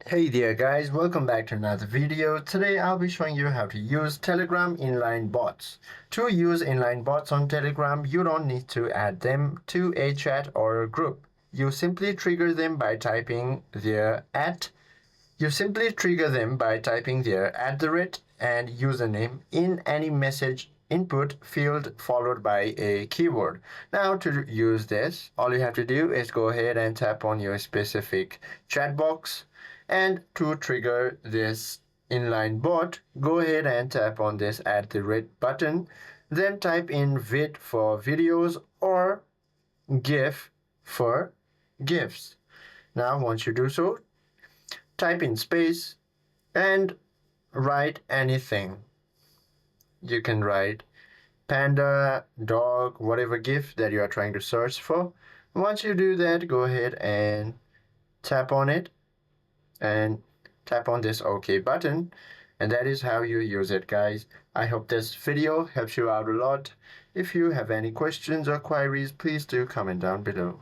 Hey there guys, welcome back to another video. Today I'll be showing you how to use Telegram inline bots. To use inline bots on Telegram, you don't need to add them to a chat or a group. You simply trigger them by typing their @ and username in any message input field followed by a keyword. Now to use this, all you have to do is go ahead and tap on your specific chat box, and to trigger this inline bot, go ahead and tap on this @ button, then type in vid for videos or gif for gifs. Now once you do so, type in space and write anything. You can write panda, dog, whatever GIF that you are trying to search for. Once you do that, go ahead and tap on it and tap on this OK button. And that is how you use it, guys. I hope this video helps you out a lot. If you have any questions or queries, please do comment down below.